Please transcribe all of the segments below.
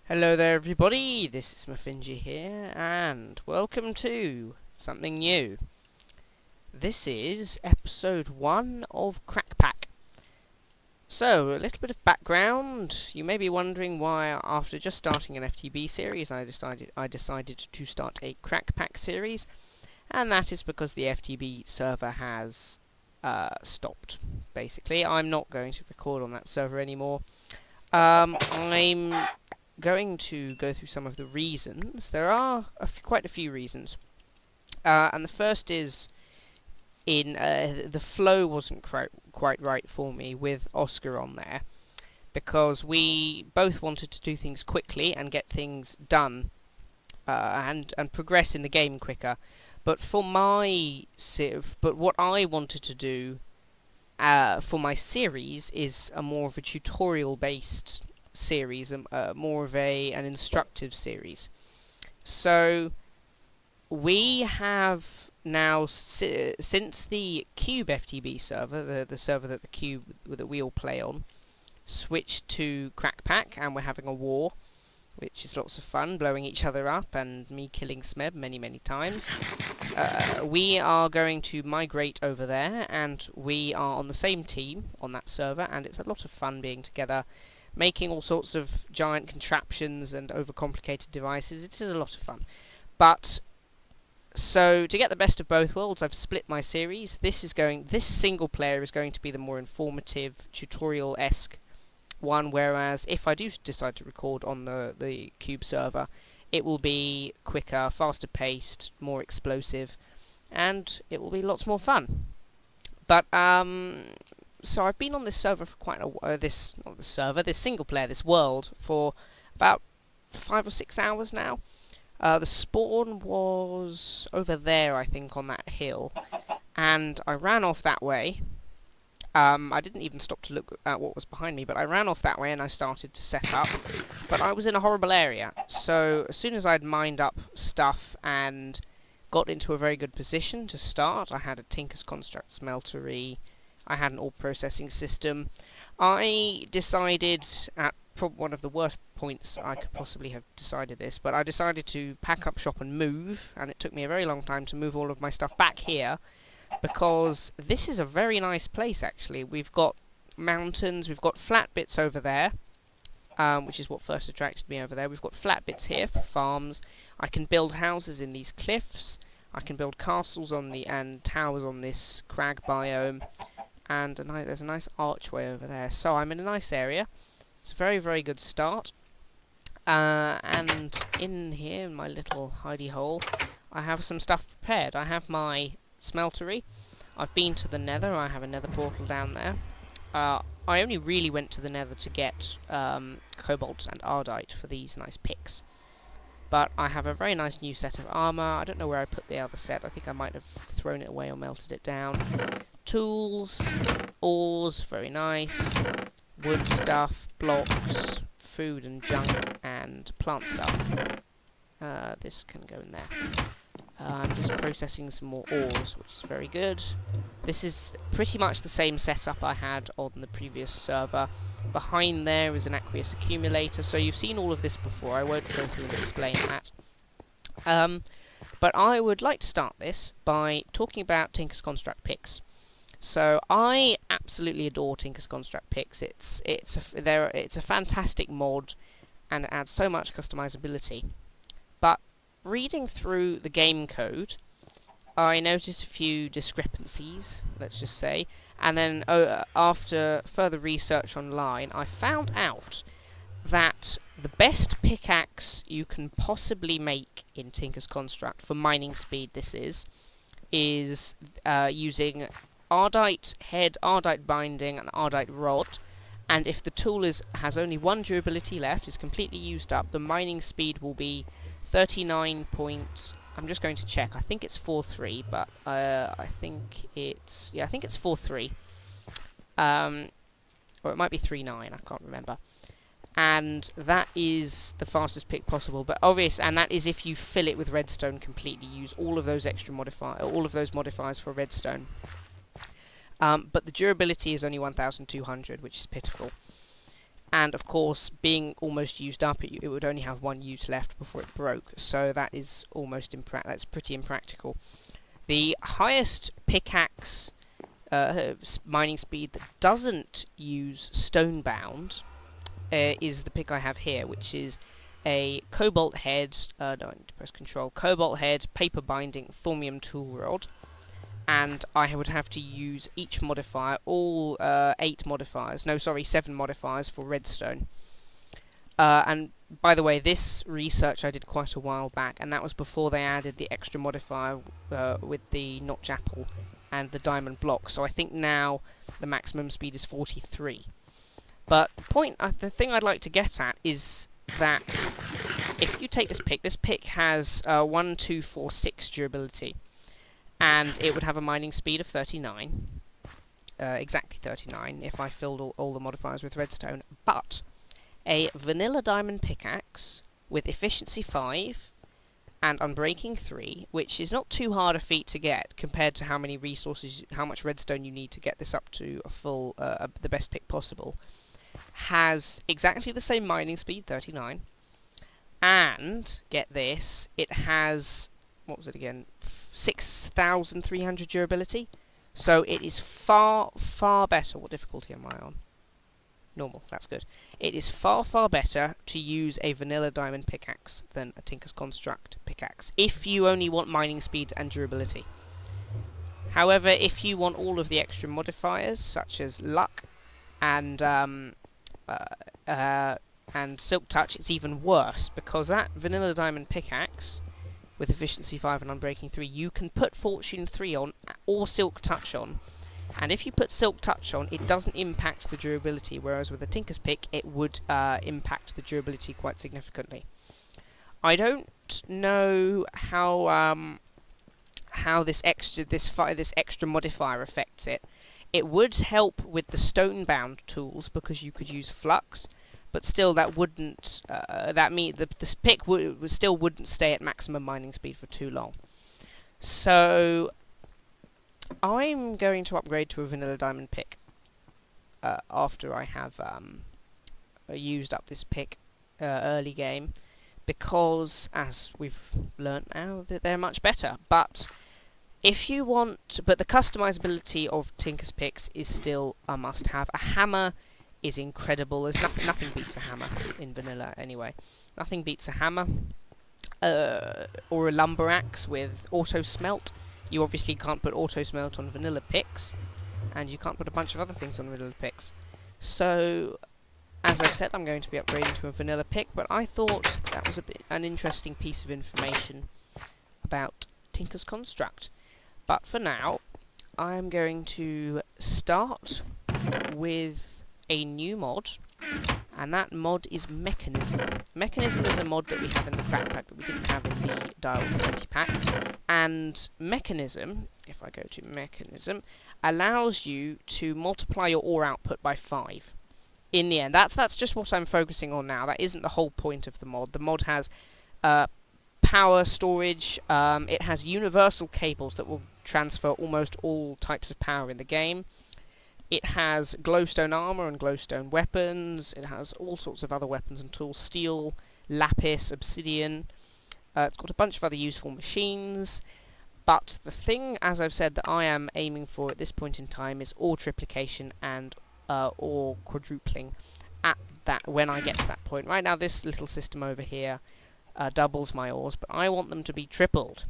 Hello there everybody, this is Muffinji here, and welcome to something new. This is episode 1 of CrackPack. So, a little bit of background. You may be wondering why, after just starting an FTB series, I decided to start a CrackPack series, and that is because the FTB server has stopped. Basically, I'm not going to record on that server anymore. I'm going to go through some of the reasons. There are quite a few reasons, and the first is the flow wasn't quite right for me with Oscar on there, because we both wanted to do things quickly and get things done and progress in the game quicker. But for what I wanted to do for my series is more of a tutorial based series, more of an instructive series. So we have now, since the Cube FTB server, the server that we all play on, switched to CrackPack, and we're having a war, which is lots of fun, blowing each other up and me killing Smeb many times. We are going to migrate over there, and we are on the same team on that server, and it's a lot of fun being together, making all sorts of giant contraptions and overcomplicated devices. It is a lot of fun. But so to get the best of both worlds, I've split my series. This single player is going to be the more informative, tutorial-esque one, whereas if I do decide to record on the Cube server, it will be quicker, faster paced, more explosive, and it will be lots more fun. But so I've been on this server for quite a this single player, this world, for about 5 or 6 hours now. The spawn was over there, I think, on that hill, and I ran off that way. I didn't even stop to look at what was behind me, but I ran off that way and I started to set up. But I was in a horrible area, so as soon as I'd mined up stuff and got into a very good position to start, I had a Tinker's Construct smeltery, I had an ore processing system. I decided, at probably one of the worst points I could possibly have decided this, but I decided to pack up shop and move, and it took me a very long time to move all of my stuff back here, because this is a very nice place actually. We've got mountains, we've got flat bits over there, which is what first attracted me over there. We've got flat bits here for farms. I can build houses in these cliffs. I can build castles and towers on this crag biome. And there's a nice archway over there. So I'm in a nice area. It's a very good start. And in here, in my little hidey hole, I have some stuff prepared. I have my smeltery. I've been to the nether. I have a nether portal down there. I only really went to the nether to get cobalt and ardite for these nice picks. But I have a very nice new set of armor. I don't know where I put the other set. I think I might have thrown it away or melted it down. Tools, ores, very nice. Wood stuff, blocks, food and junk, and plant stuff. This can go in there. I'm just processing some more ores, which is very good. This is pretty much the same setup I had on the previous server. Behind there is an aqueous accumulator, so you've seen all of this before. I won't go through and explain that. But I would like to start this by talking about Tinker's Construct picks. So I absolutely adore Tinker's Construct picks. It's a fantastic mod, and it adds so much customizability. But reading through the game code, I noticed a few discrepancies, let's just say, and then after further research online, I found out that the best pickaxe you can possibly make in Tinker's Construct for mining speed, is using ardite head, ardite binding, and ardite rod. And if the tool has only one durability left, is completely used up, the mining speed will be 39 I'm just going to check. I think it's 4.3, but I think it's 4.3. Or it might be 3.9. I can't remember. And that is the fastest pick possible. But and that is if you fill it with redstone completely. Use all of those modifiers for redstone. But the durability is only 1,200, which is pitiful. and of course, being almost used up, it would only have one use left before it broke, so that is that's pretty impractical. The highest pickaxe mining speed that doesn't use stone-bound is the pick I have here, which is a cobalt head, no, I need to press control, cobalt head, paper binding, thorium tool rod, and I would have to use each modifier, all 7 modifiers for redstone. And by the way, this research I did quite a while back, and that was before they added the extra modifier with the notch apple and the diamond block, so I think now the maximum speed is 43. But the thing I'd like to get at is that if you take this pick has 1, 2, 4, 6 durability, and it would have a mining speed of 39, exactly 39 if I filled all the modifiers with redstone, but a vanilla diamond pickaxe with efficiency 5 and unbreaking 3, which is not too hard a feat to get compared to how much redstone you need to get this up to a full, the best pick possible, has exactly the same mining speed, 39, and, get this, it has, what was it again, 6,300 durability, so it is far, far better. What difficulty am I on? Normal, that's good. It is far, far better to use a vanilla diamond pickaxe than a Tinker's Construct pickaxe, if you only want mining speed and durability. However, if you want all of the extra modifiers, such as luck and silk touch, it's even worse, because that vanilla diamond pickaxe with efficiency 5 and unbreaking 3, you can put fortune 3 on or silk touch on, and if you put silk touch on, it doesn't impact the durability, whereas with a Tinker's pick it would impact the durability quite significantly. I don't know how this extra modifier affects it. It would help with the stone-bound tools because you could use flux, but still that wouldn't. This pick still wouldn't stay at maximum mining speed for too long. So I'm going to upgrade to a vanilla diamond pick after I have used up this pick early game, because as we've learnt now that they're much better. But if you want, but the customizability of Tinker's picks is still a must-have. A hammer is incredible. There's nothing beats a hammer in vanilla anyway. Nothing beats a hammer or a lumber axe with auto smelt. You obviously can't put auto smelt on vanilla picks, and you can't put a bunch of other things on vanilla picks. So, as I've said, I'm going to be upgrading to a vanilla pick, but I thought that was an interesting piece of information about Tinker's Construct. But for now, I'm going to start with a new mod, and that mod is Mechanism. Mechanism is a mod that we have in the CrackPack that we didn't have in the Dial 20 pack, and Mechanism, if I go to Mechanism, allows you to multiply your ore output by 5. In the end, that's just what I'm focusing on now. That isn't the whole point of the mod. The mod has power storage, it has universal cables that will transfer almost all types of power in the game. It has glowstone armor and glowstone weapons. It has all sorts of other weapons and tools, steel, lapis, obsidian. It's got a bunch of other useful machines. But the thing, as I've said, that I am aiming for at this point in time is ore triplication and ore quadrupling when I get to that point. Right now, this little system over here doubles my ores, but I want them to be tripled.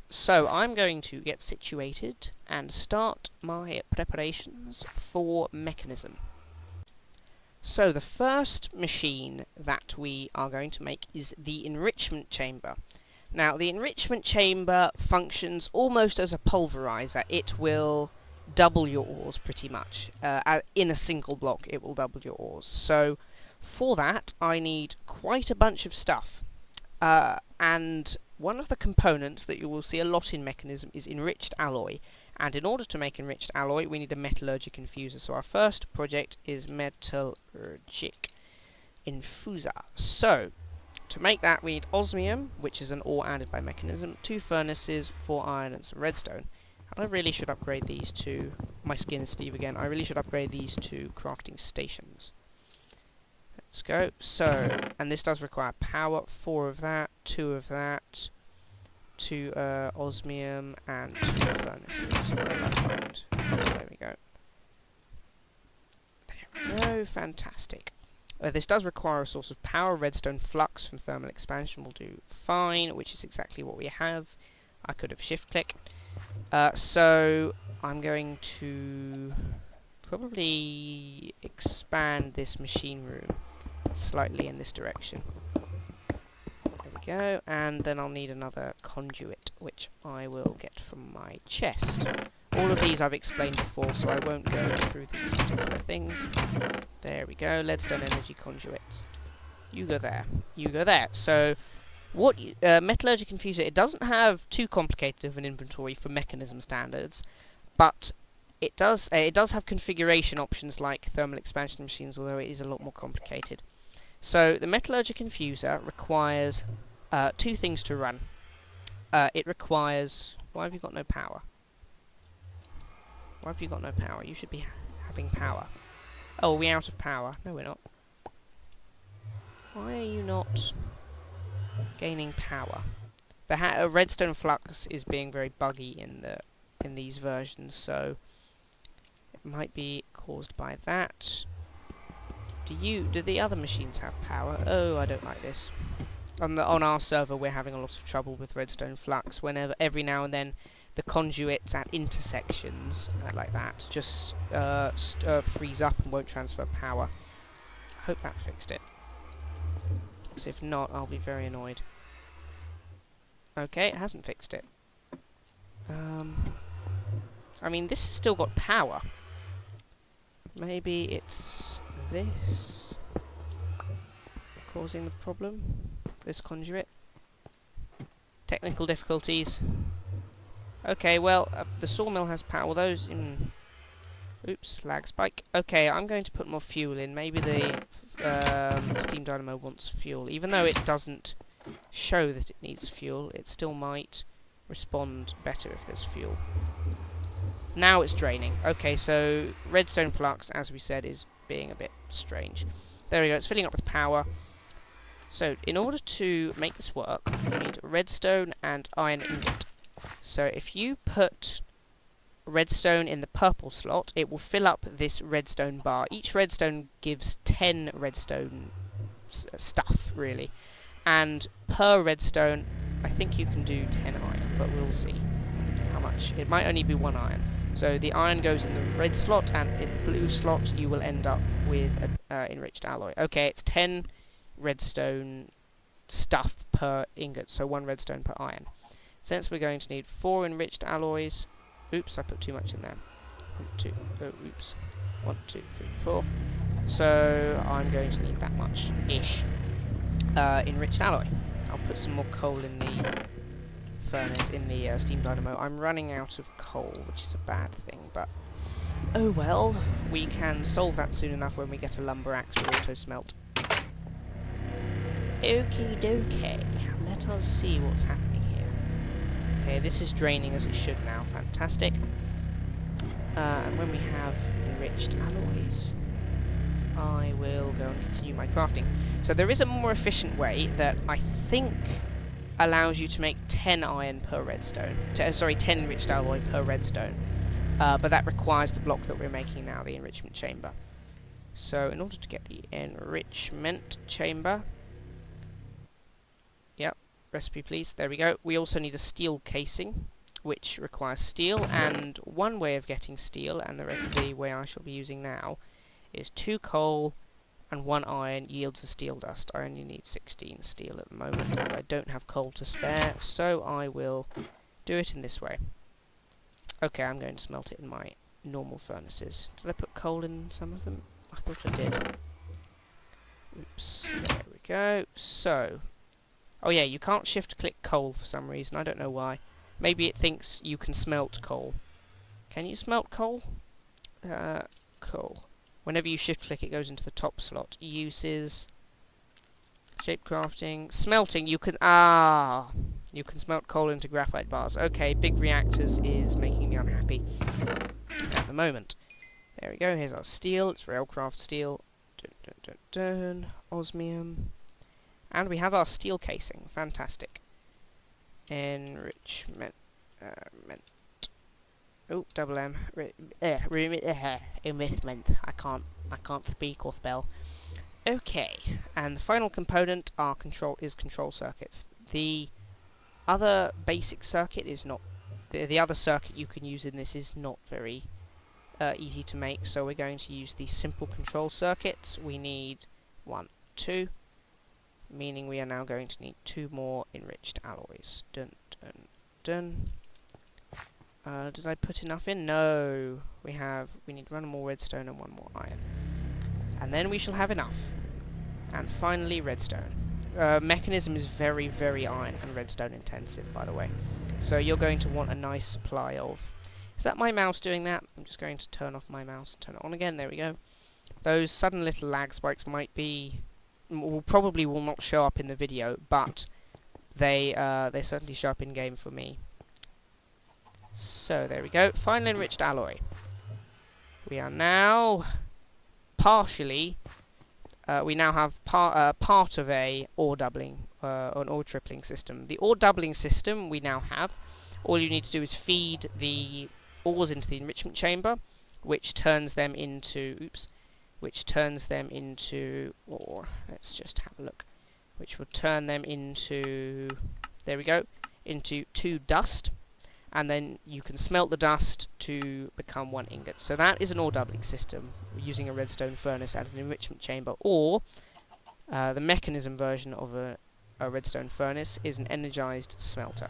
So I'm going to get situated and start my preparations for Mechanism. So the first machine that we are going to make is the enrichment chamber. Now the enrichment chamber functions almost as a pulverizer. It will double your ores pretty much. In a single block it will double your ores. So for that I need quite a bunch of stuff. And one of the components that you will see a lot in Mechanism is enriched alloy, and in order to make enriched alloy we need a metallurgic infuser. So our first project is metallurgic infuser. So to make that we need osmium, which is an ore added by Mechanism, 2 furnaces, 4 iron and some redstone. And I really should upgrade these to, my skin is Steve again, I really should upgrade these to crafting stations. Let's go. So, and this does require power. 4 of that, 2 of that, 2 osmium, and 2 furnaces. Where did I find? There we go. There we go. Fantastic. This does require a source of power. Redstone flux from thermal expansion will do fine, which is exactly what we have. I could have shift-click. So I'm going to probably expand this machine room slightly in this direction. There we go, and then I'll need another conduit, which I will get from my chest. All of these I've explained before, so I won't go through these particular things. There we go, Redstone energy conduits. You go there. You go there. So, what Metallurgic Infuser, it doesn't have too complicated of an inventory for mechanism standards, but it does have configuration options like thermal expansion machines, although it is a lot more complicated. So, the Metallurgic Infuser requires 2 things to run. It requires... Why have you got no power? Why have you got no power? You should be having power. Oh, are we out of power? No, we're not. Why are you not gaining power? The redstone flux is being very buggy in these versions, so it might be caused by that. Do the other machines have power? Oh, I don't like this. On our server, we're having a lot of trouble with redstone flux. Every now and then, the conduits at intersections like that just freeze up and won't transfer power. I hope that fixed it. Because if not, I'll be very annoyed. Okay, it hasn't fixed it. I mean, this has still got power. Maybe it's this causing the problem. This conduit. Technical difficulties. Okay, well, the sawmill has power. Those in... Oops, lag spike. Okay, I'm going to put more fuel in. Maybe the steam dynamo wants fuel. Even though it doesn't show that it needs fuel, it still might respond better if there's fuel. Now it's draining. Okay, so redstone flux, as we said, is being a bit strange. There we go, it's filling up with power. So, in order to make this work, you need redstone and iron ingot. So if you put redstone in the purple slot, it will fill up this redstone bar. Each redstone gives 10 redstone stuff, really. And per redstone, I think you can do 10 iron, but we'll see how much. It might only be 1 iron. So the iron goes in the red slot, and in the blue slot you will end up with an enriched alloy. Okay, it's 10 redstone stuff per ingot, so 1 redstone per iron. Since we're going to need 4 enriched alloys... Oops, I put too much in there. 1, 2, oh, oops. 1, 2, 3, 4. So, I'm going to need that much-ish enriched alloy. I'll put some more coal in the furnace, in the steam dynamo. I'm running out of coal, which is a bad thing, but... Oh well, we can solve that soon enough when we get a lumber axe or auto-smelt. Okie dokie, let us see what's happening. Okay, this is draining as it should now. Fantastic. And when we have enriched alloys, I will go and continue my crafting. So there is a more efficient way that I think allows you to make 10 iron per redstone. 10 enriched alloy per redstone. But that requires the block that we're making now, the enrichment chamber. So in order to get the enrichment chamber... Yep. Recipe please, there we go. We also need a steel casing, which requires steel, and one way of getting steel, and the way I shall be using now, is 2 coal and 1 iron yields a steel dust. I only need 16 steel at the moment, and I don't have coal to spare, so I will do it in this way. Okay, I'm going to smelt it in my normal furnaces. Did I put coal in some of them? I thought I did. Oops, there we go. So... Oh yeah, you can't shift-click coal for some reason, I don't know why. Maybe it thinks you can smelt coal. Can you smelt coal? Coal. Whenever you shift-click it goes into the top slot. Uses... Shape crafting... Smelting, you can... You can smelt coal into graphite bars. Okay, big reactors is making me unhappy at the moment. There we go, here's our steel, it's railcraft steel. Dun, dun, dun, dun. osmium. And we have our steel casing. Fantastic. Enrichment. Oh, double M. Enrichment. I can't speak or spell. Okay, and the final component is control circuits. The other basic circuit is not... The other circuit you can use in this is not very easy to make, so we're going to use the simple control circuits. We need 1, 2, meaning we are now going to need 2 more enriched alloys. Dun, dun, dun. Did I put enough in? No. We need 1 more redstone and 1 more iron. And then we shall have enough. And finally, redstone. Mechanism is very, very iron and redstone intensive, by the way. So you're going to want a nice supply of... Is that my mouse doing that? I'm just going to turn off my mouse and turn it on again. There we go. Those sudden little lag spikes might be... probably will not show up in the video, but they certainly show up in game for me. So there we go. Final enriched alloy. We are now partially... we now have part of a ore doubling, an ore tripling system. The ore doubling system we now have. All you need to do is feed the ores into the enrichment chamber, which turns them into... ore. Let's just have a look. Which will turn them into... There we go. Into 2 dust. And then you can smelt the dust to become 1 ingot. So that is an ore doubling system using a redstone furnace and an enrichment chamber, or the mechanism version of a redstone furnace is an energized smelter,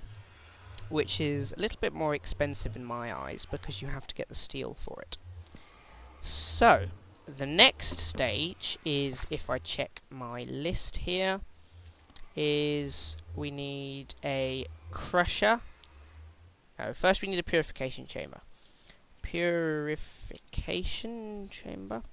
which is a little bit more expensive in my eyes because you have to get the steel for it. So the next stage is, if I check my list here, is we need a crusher. First we need a purification chamber. Purification chamber.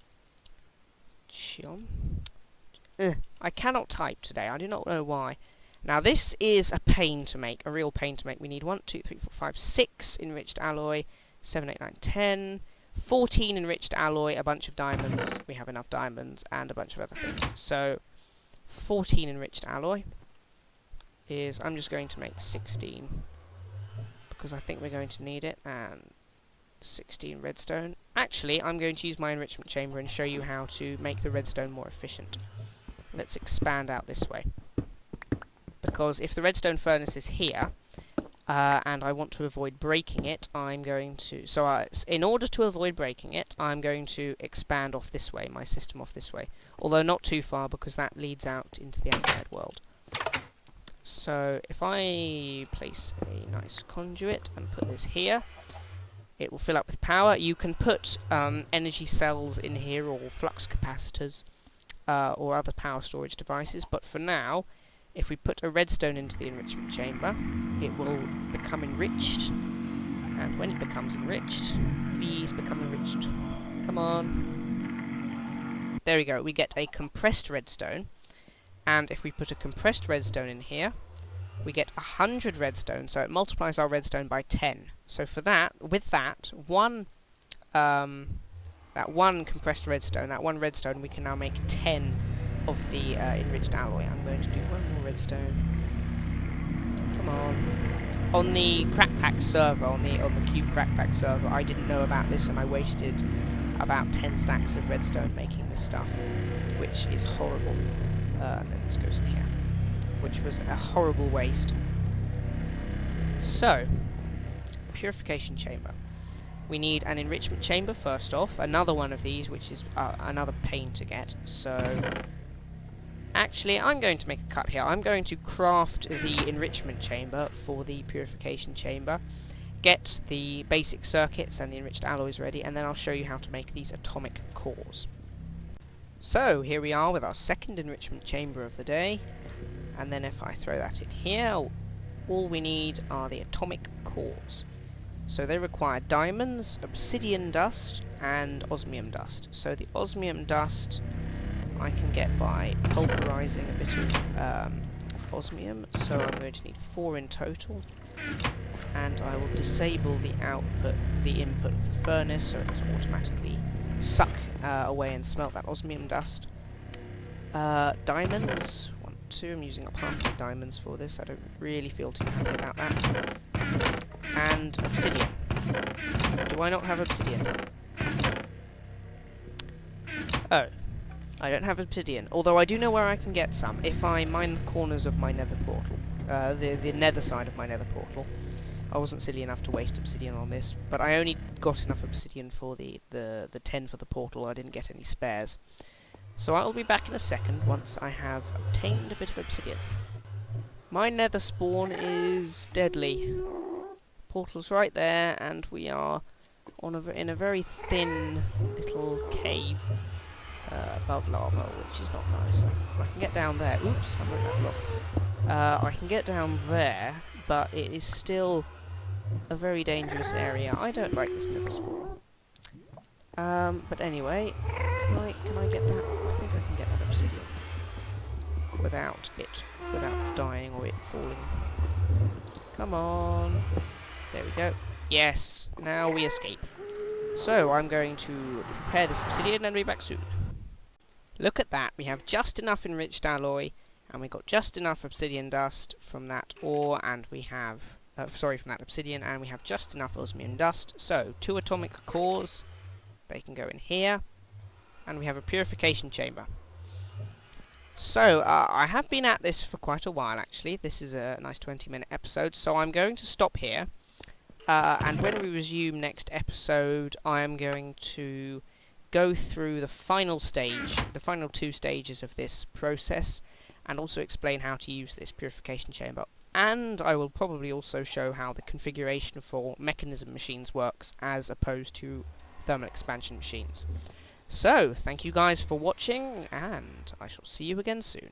I cannot type today. I do not know why. Now this is a pain to make, a real pain to make. We need 1, 2, 3, 4, 5, 6 enriched alloy, 7, 8, 9, 10, 14 enriched alloy, a bunch of diamonds. We have enough diamonds and a bunch of other things. So 14 enriched alloy is... I'm just going to make 16. Because I think we're going to need it, and 16 redstone. Actually, I'm going to use my enrichment chamber and show you how to make the redstone more efficient. Let's expand out this way. Because if the redstone furnace is here, and I want to avoid breaking it, I'm going to... So in order to avoid breaking it, I'm going to expand off this way, my system off this way. Although not too far, because that leads out into the outside world. So if I place a nice conduit and put this here, it will fill up with power. You can put energy cells in here, or flux capacitors, or other power storage devices, but for now, if we put a redstone into the enrichment chamber, it will become enriched, and when it becomes enriched, please become enriched. Come on. There we go, we get a compressed redstone. And if we put a compressed redstone in here, we get 100 redstone, so it multiplies our redstone by 10. So for that, with that one compressed redstone, we can now make 10 of the enriched alloy. I'm going to do 1 more redstone. Come on. On the CrackPack server, on the Cube CrackPack server, I didn't know about this, and I wasted about 10 stacks of redstone making this stuff, which is horrible. And then this goes in here, which was a horrible waste. So, purification chamber. We need an enrichment chamber first off, another one of these, which is another pain to get. So, actually, I'm going to make a cut here. I'm going to craft the enrichment chamber for the purification chamber, get the basic circuits and the enriched alloys ready, and then I'll show you how to make these atomic cores. So, here we are with our second enrichment chamber of the day, and then if I throw that in here, all we need are the atomic cores. So they require diamonds, obsidian dust, and osmium dust. So the osmium dust I can get by pulverizing a bit of osmium, so I'm going to need 4 in total, and I will disable the input of the furnace, so it doesn't automatically suck away and smelt that osmium dust. Diamonds. 1, 2. I'm using up half my diamonds for this. I don't really feel too happy about that. And obsidian. Do I not have obsidian? Oh. I don't have obsidian. Although I do know where I can get some. If I mine the corners of my nether portal. The nether side of my nether portal. I wasn't silly enough to waste obsidian on this. But I only got enough obsidian for the 10 for the portal. I didn't get any spares. So I'll be back in a second once I have obtained a bit of obsidian. My nether spawn is deadly. Portal's right there, and we are in a very thin little cave above lava, which is not nice. I can get down there. Oops, I broke that block. I can get down there, but it is still a very dangerous area. I don't like this nether spawn. But anyway, can I get that? I think I can get that obsidian without dying or it falling. Come on. There we go. Yes, now we escape. So I'm going to prepare this obsidian and be back soon. Look at that, we have just enough enriched alloy, and we got just enough obsidian dust from that ore, and we have, from that obsidian, and we have just enough osmium dust. So, 2 atomic cores, they can go in here, and we have a purification chamber. So, I have been at this for quite a while actually. This is a nice 20-minute episode, so I'm going to stop here. And when we resume next episode, I am going to go through the final stage, the final 2 stages of this process, and also explain how to use this purification chamber. And I will probably also show how the configuration for mechanism machines works as opposed to thermal expansion machines. So, thank you guys for watching, and I shall see you again soon.